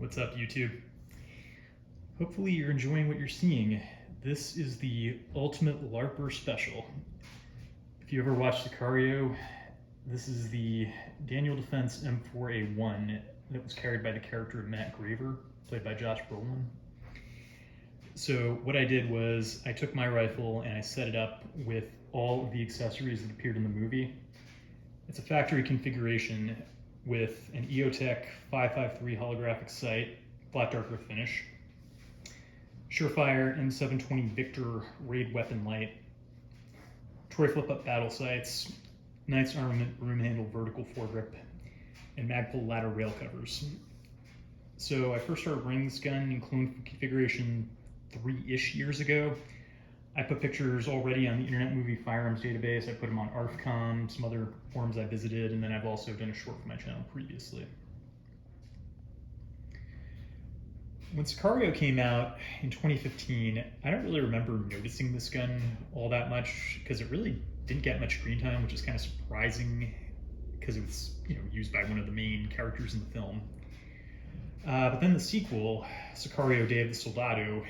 What's up, YouTube? Hopefully you're enjoying what you're seeing. This is the Ultimate LARPer Special. If you ever watched Sicario, this is the Defense M4A1 that was carried by the character of Matt Graver, played by Josh Brolin. So what I did was I took my rifle and I set it up with all of the accessories that appeared in the movie. It's a factory configuration with an EOTech 553 holographic sight, black dark earth finish, Surefire M720 Victor raid weapon light, Troy flip-up battle sights, Knight's Armament broom handle vertical foregrip, and Magpul ladder rail covers. So I first started running this gun in clone configuration 3-ish years ago. I put pictures already on the Internet Movie Firearms database. I put them on ARFCOM, some other forums I visited, and then I've also done a short for my channel previously. When Sicario came out in 2015, I don't really remember noticing this gun all that much because it really didn't get much screen time, which is kind of surprising because it was, used by one of the main characters in the film. But then the sequel, Sicario Day of the Soldado,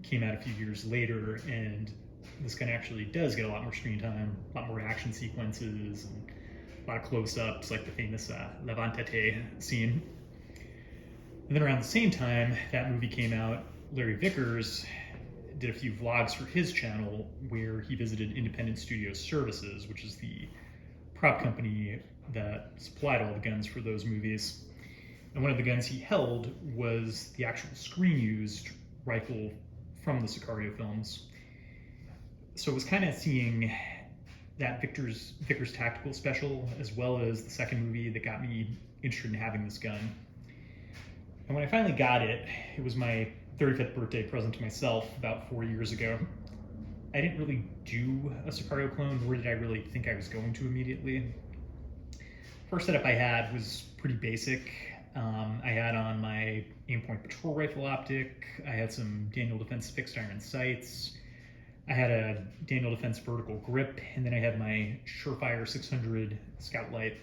came out a few years later, and this gun actually does get a lot more screen time, a lot more action sequences, and a lot of close-ups, like the famous Levantate scene. And then around the same time that movie came out, Larry Vickers did a few vlogs for his channel where he visited Independent Studio Services, which is the prop company that supplied all the guns for those movies. And one of the guns he held was the actual screen-used rifle from the Sicario films. So it was kind of seeing that Vickers Tactical Special as well as the second movie that got me interested in having this gun. And when I finally got it, it was my 35th birthday present to myself about 4 years ago. I didn't really do a Sicario clone, nor did I really think I was going to immediately. First setup I had was pretty basic. I had on my Aimpoint patrol rifle optic, I had some Daniel Defense fixed iron sights, I had a Daniel Defense vertical grip, and then I had my Surefire 600 scout light.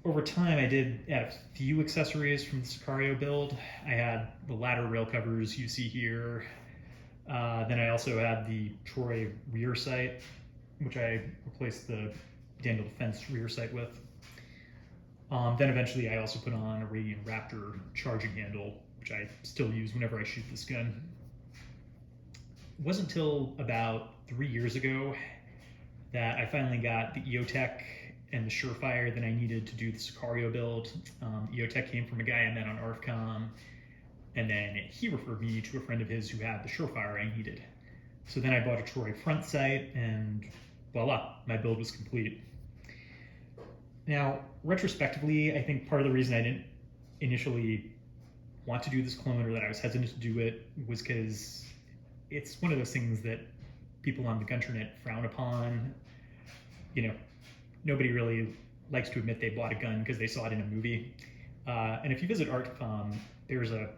Over time, I did add a few accessories from the Sicario build. I had the ladder rail covers you see here. Then I also had the Troy rear sight, which I replaced the Daniel Defense rear sight with. Then eventually I also put on a Radiant Raptor charging handle, which I still use whenever I shoot this gun. It wasn't until about 3 years ago that I finally got the EOTech and the Surefire that I needed to do the Sicario build. EOTech came from a guy I met on ARFCOM, and then he referred me to a friend of his who had the Surefire I needed. So then I bought a Troy front sight, and voila, my build was complete. Now, retrospectively, I think part of the reason I didn't initially want to do this clone, or that I was hesitant to do it, was because it's one of those things that people on the gunternet frown upon. Nobody really likes to admit they bought a gun because they saw it in a movie. And if you visit ARTCOM, there's a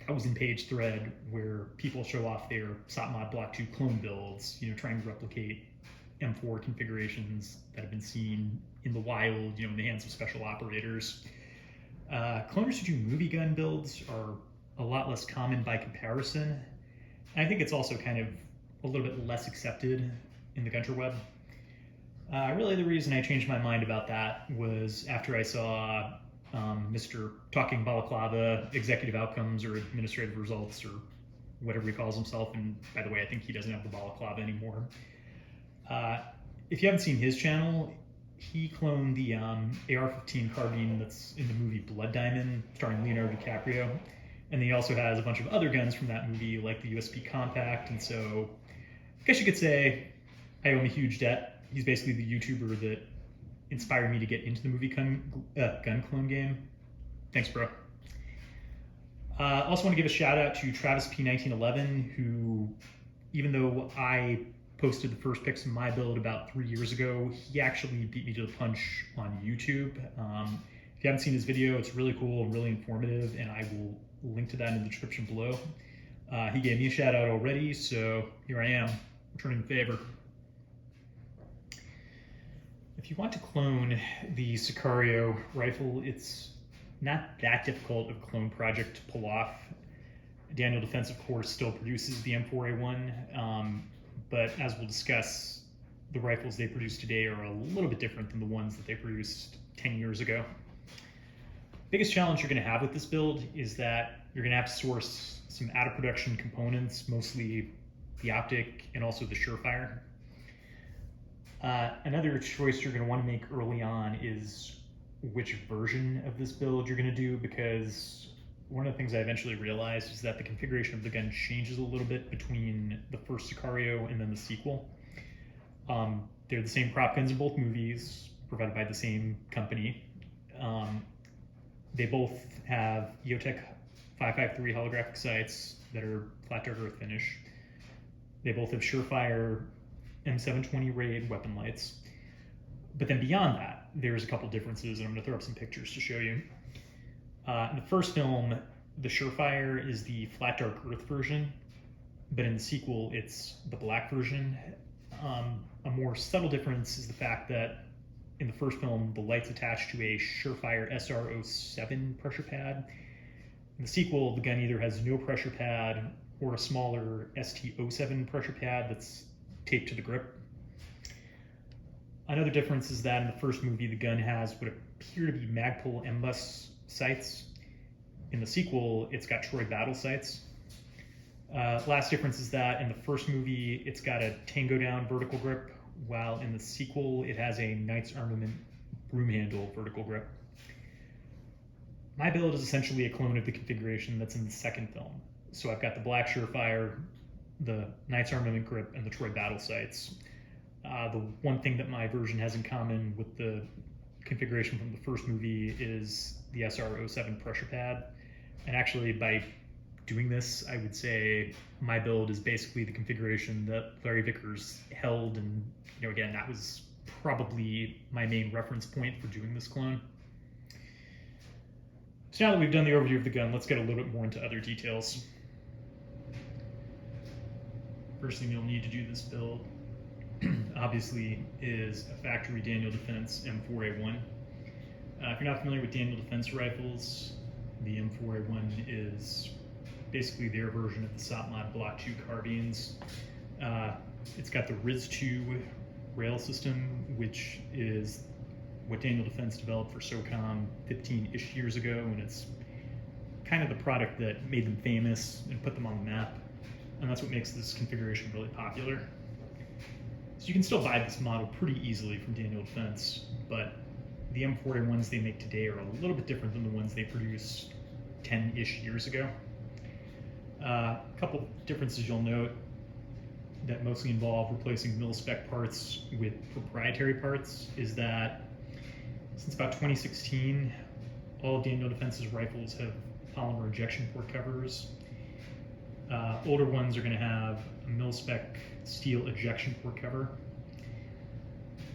1,000-page thread where people show off their SOTMod Block 2 clone builds, trying to replicate M4 configurations that have been seen in the wild, in the hands of special operators. Cloners who do movie gun builds are a lot less common by comparison. And I think it's also kind of a little bit less accepted in the gunterweb. Really the reason I changed my mind about that was after I saw Mr. Talking Balaclava Executive Outcomes or Administrative Results or whatever he calls himself. And by the way, I think he doesn't have the balaclava anymore. If you haven't seen his channel, he cloned the AR-15 carbine that's in the movie Blood Diamond, starring Leonardo DiCaprio. And then he also has a bunch of other guns from that movie, like the USP Compact. And so I guess you could say I owe him a huge debt. He's basically the YouTuber that inspired me to get into the movie gun clone game. Thanks, bro. Also want to give a shout out to Travis P1911, who, even though I posted the first pics of my build about 3 years ago, he actually beat me to the punch on YouTube. If you haven't seen his video, it's really cool and really informative, and I will link to that in the description below. He gave me a shout out already, so here I am, returning the favor. If you want to clone the Sicario rifle, it's not that difficult of a clone project to pull off. Daniel Defense, of course, still produces the M4A1, but as we'll discuss, the rifles they produce today are a little bit different than the ones that they produced 10 years ago. Biggest challenge you're going to have with this build is that you're going to have to source some out of production components, mostly the optic and also the Surefire. Another choice you're going to want to make early on is which version of this build you're going to do, because one of the things I eventually realized is that the configuration of the gun changes a little bit between the first Sicario and then the sequel. They're the same prop guns in both movies, provided by the same company. They both have EOTech 553 holographic sights that are flat dark earth finish. They both have Surefire M720 Raid weapon lights. But then beyond that, there's a couple differences, and I'm going to throw up some pictures to show you. In the first film, the Surefire is the flat dark earth version, but in the sequel, it's the black version. A more subtle difference is the fact that in the first film, the light's attached to a Surefire SR07 pressure pad. In the sequel, the gun either has no pressure pad or a smaller ST07 pressure pad that's taped to the grip. Another difference is that in the first movie, the gun has what appear to be Magpul M-Bus sights. In the sequel, it's got Troy battle sights. Last difference is that in the first movie, it's got a Tango down vertical grip, while in the sequel, it has a Knight's Armament broom handle vertical grip. My build is essentially a clone of the configuration that's in the second film. So I've got the black Surefire, the Knight's Armament grip, and the Troy battle sights. The one thing that my version has in common with the configuration from the first movie is the SR07 pressure pad. And actually, by doing this, I would say my build is basically the configuration that Larry Vickers held, and again, that was probably my main reference point for doing this clone. So now that we've done the overview of the gun, let's get a little bit more into other details. First thing you'll need to do this build, obviously, is a factory Daniel Defense M4A1. If you're not familiar with Daniel Defense rifles, the M4A1 is basically their version of the SOP-Mod Block 2 carbines. It's got the RIS-2 rail system, which is what Daniel Defense developed for SOCOM 15-ish years ago, and it's kind of the product that made them famous and put them on the map, and that's what makes this configuration really popular. So you can still buy this model pretty easily from Daniel Defense, but the M4A1s they make today are a little bit different than the ones they produced 10-ish years ago. A couple differences you'll note that mostly involve replacing mil-spec parts with proprietary parts is that since about 2016, all of Daniel Defense's rifles have polymer injection port covers. Older ones are going to have a mil-spec steel ejection port cover.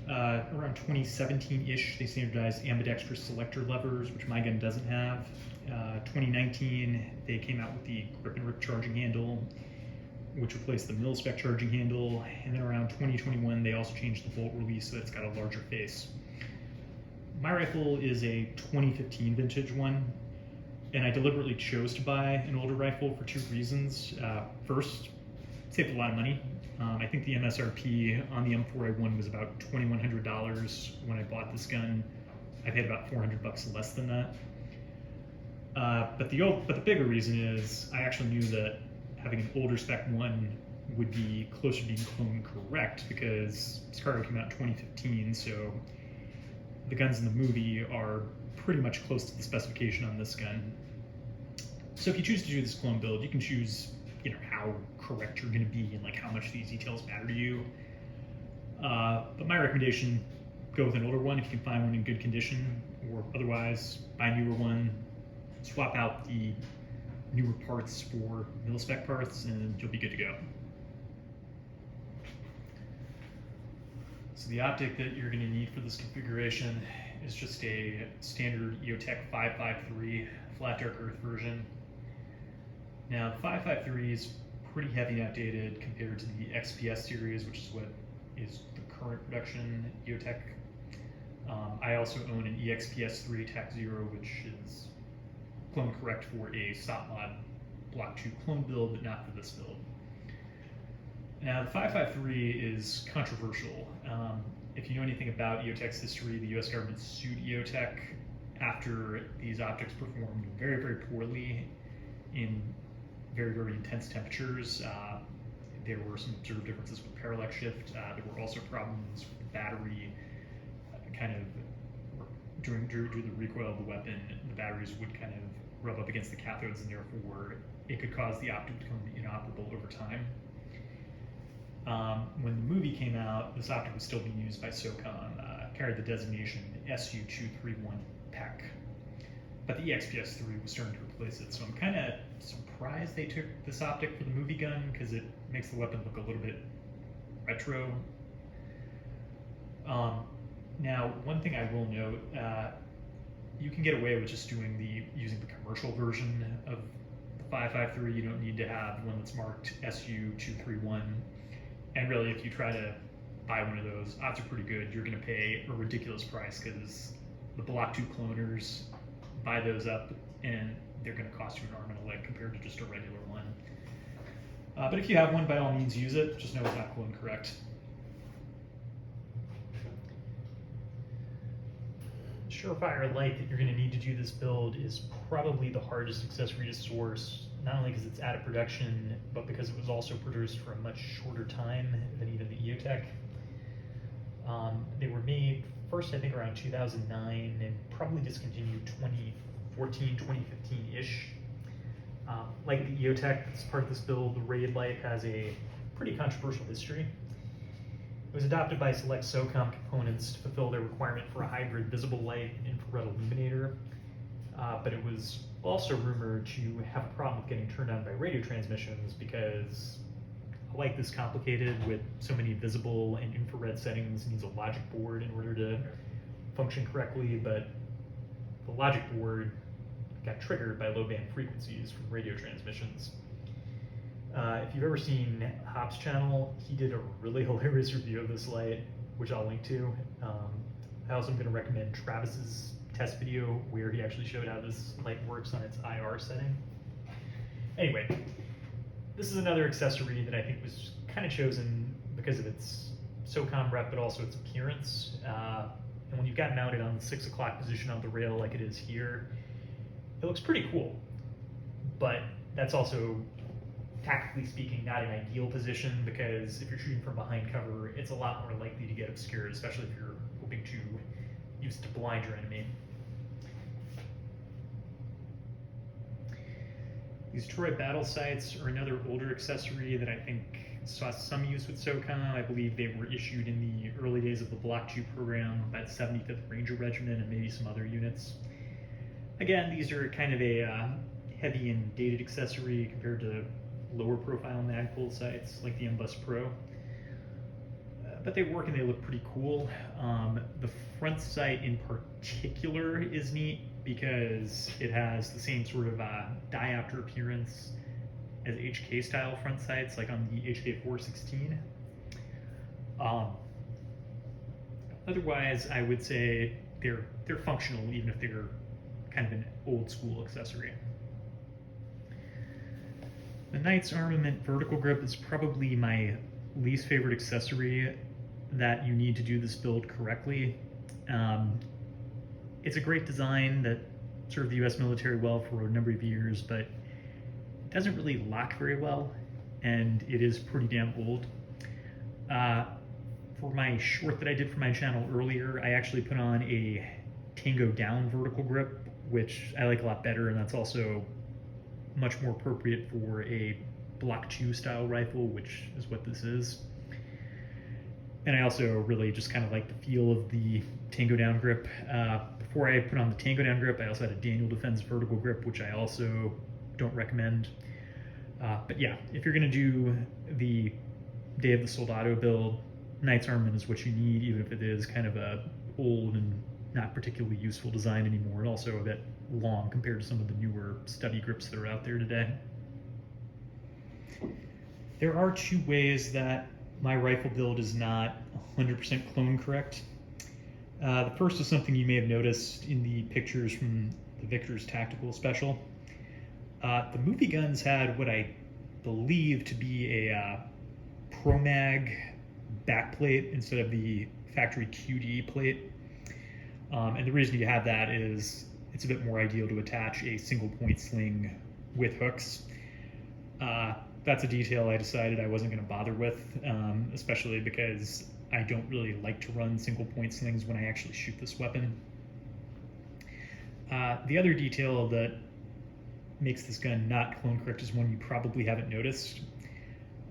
Around 2017-ish, they standardized ambidextrous selector levers, which my gun doesn't have. 2019, they came out with the grip and rip charging handle, which replaced the mil-spec charging handle. And then around 2021, they also changed the bolt release so that it's got a larger face. My rifle is a 2015 vintage one, and I deliberately chose to buy an older rifle for two reasons. First, saved a lot of money. I think the MSRP on the M4A1 was about $2,100 when I bought this gun. I paid about $400 less than that. But the bigger reason is I actually knew that having an older spec one would be closer to being clone correct, because Sicario came out in 2015, so the guns in the movie are pretty much close to the specification on this gun. So if you choose to do this clone build, you can choose how correct you're going to be and like how much these details matter to you. But my recommendation, go with an older one if you can find one in good condition, or otherwise buy a newer one, swap out the newer parts for mil-spec parts, and you'll be good to go. So the optic that you're going to need for this configuration is just a standard EOTech 553 flat dark earth version. Now the 553 is pretty heavy outdated compared to the XPS series, which is what is the current production EOTech. I also own an EXPS 3 TAC 0, which is clone correct for a stop mod Block 2 clone build, but not for this build. Now, the 553 is controversial. If you know anything about EOTech's history, the US government sued EOTech after these optics performed very, very poorly in very, very intense temperatures. There were some observed differences with parallax shift. There were also problems with the battery during the recoil of the weapon. The batteries would kind of rub up against the cathodes, and therefore it could cause the optic to become inoperable over time. When the movie came out, this optic was still being used by SOCOM, carried the designation SU231 PEC. But the EXPS-3 was starting to replace it, so I'm kind of surprised they took this optic for the movie gun, because it makes the weapon look a little bit retro. Now, one thing I will note, you can get away with just using the commercial version of the 553. You don't need to have one that's marked SU231. And really, if you try to buy one of those, odds are pretty good you're going to pay a ridiculous price, because the Block 2 cloners buy those up and they're going to cost you an arm and a leg compared to just a regular one. But if you have one, by all means use it. Just know it's not clone correct. Surefire light that you're going to need to do this build is probably the hardest accessory to source, not only because it's out of production, but because it was also produced for a much shorter time than even the EOTech. They were made first, I think, around 2009 and probably discontinued 2014, 2015-ish. Like the EOTech, as part of this build, the Raid light has a pretty controversial history. It was adopted by select SOCOM components to fulfill their requirement for a hybrid visible light infrared illuminator, but it was also rumored to have a problem with getting turned on by radio transmissions, because a light this complicated with so many visible and infrared settings needs a logic board in order to function correctly, but the logic board got triggered by low band frequencies from radio transmissions. If you've ever seen Hop's channel, he did a really hilarious review of this light, which I'll link to. I also am going to recommend Travis's test video where he actually showed how this light works on its IR setting. Anyway, this is another accessory that I think was kind of chosen because of its SOCOM rep, but also its appearance. And when you've got mounted on the 6 o'clock position on the rail like it is here, it looks pretty cool. But that's also, tactically speaking, not an ideal position, because if you're shooting from behind cover, it's a lot more likely to get obscured, especially if you're hoping to use it to blind your enemy. These Troy battle sights are another older accessory that I think saw some use with SOCOM. I believe they were issued in the early days of the Block 2 program by the 75th Ranger Regiment and maybe some other units. Again, these are kind of a heavy and dated accessory compared to lower profile Magpul sights like the M-Bus Pro. But they work and they look pretty cool. The front sight in particular is neat because it has the same sort of diopter appearance as HK style front sights, like on the HK416. Otherwise, I would say they're functional, even if they're kind of an old school accessory. The Knight's Armament vertical grip is probably my least favorite accessory that you need to do this build correctly. It's a great design that served the US military well for a number of years, but it doesn't really lock very well, and it is pretty damn old. For my short that I did for my channel earlier, I actually put on a Tango Down vertical grip, which I like a lot better, and that's also much more appropriate for a Block 2 style rifle, which is what this is. And I also really just kind of like the feel of the Tango Down grip. Before I put on the Tango Down grip, I also had a Daniel Defense vertical grip, which I also don't recommend. But yeah, if you're going to do the Day of the Soldado build, Knight's Armament is what you need, even if it is kind of a old and not particularly useful design anymore, and also a bit long compared to some of the newer study grips that are out there today. There are two ways that my rifle build is not 100% clone correct. The first is something you may have noticed in the pictures from the Victor's Tactical Special. The movie guns had what I believe to be a ProMag backplate instead of the factory QD plate. And the reason you have that is it's a bit more ideal to attach a single point sling with hooks. That's a detail I decided I wasn't going to bother with, especially because I don't really like to run single point slings when I actually shoot this weapon. The other detail that makes this gun not clone correct is one you probably haven't noticed.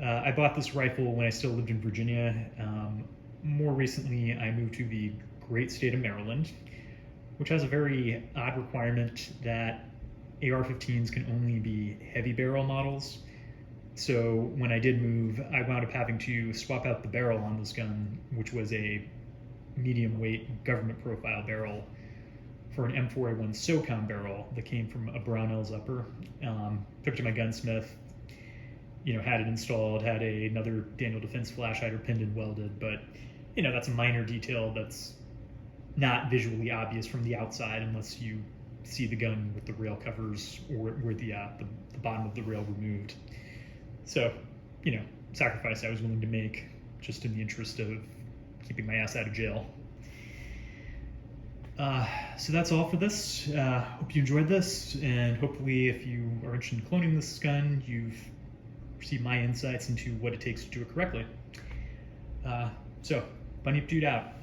I bought this rifle when I still lived in Virginia. More recently, I moved to the great state of Maryland, which has a very odd requirement that AR-15s can only be heavy barrel models. So when I did move, I wound up having to swap out the barrel on this gun, which was a medium weight government profile barrel, for an M4A1 SOCOM barrel that came from a Brownells upper. Took it to my gunsmith, had it installed, had another Daniel Defense flash hider pinned and welded, but that's a minor detail that's not visually obvious from the outside unless you see the gun with the rail covers or where the bottom of the rail removed. So, sacrifice I was willing to make just in the interest of keeping my ass out of jail. So that's all for this. Hope you enjoyed this, and hopefully if you are interested in cloning this gun, you've received my insights into what it takes to do it correctly. So, Bunny Dude out.